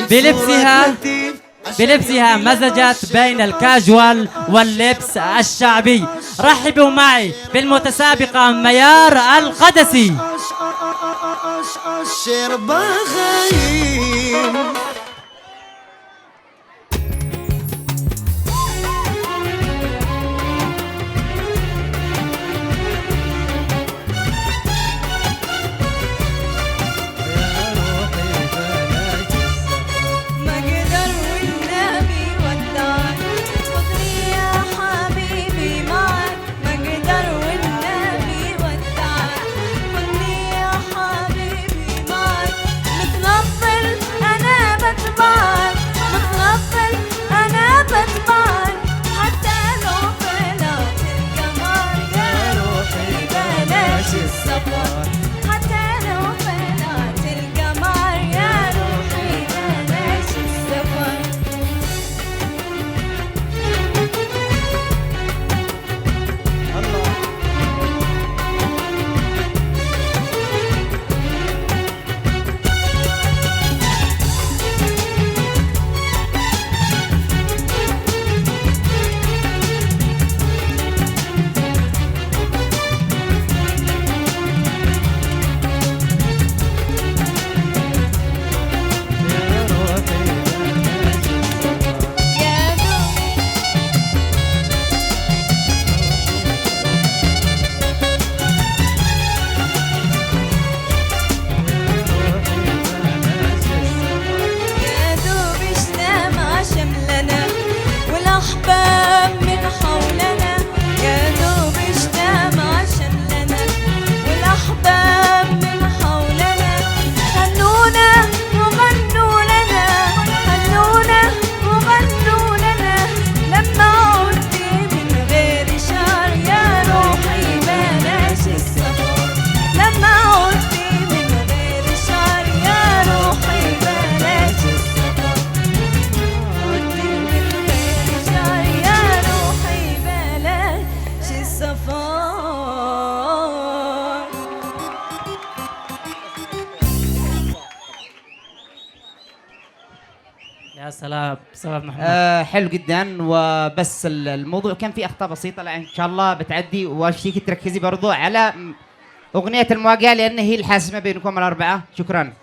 بلبسها مزجت بين الكاجوال واللبس الشعبي. رحبوا معي بالمتسابقة ميار القدسي. يا سلام سبب محمد. حلو جدا. وبس الموضوع كان فيه اخطاء بسيطه، لان ان شاء الله بتعدي. واشتيك تركزي برضو على اغنيه المواجهه لان هي الحاسمه بينكم الاربعه. شكرا.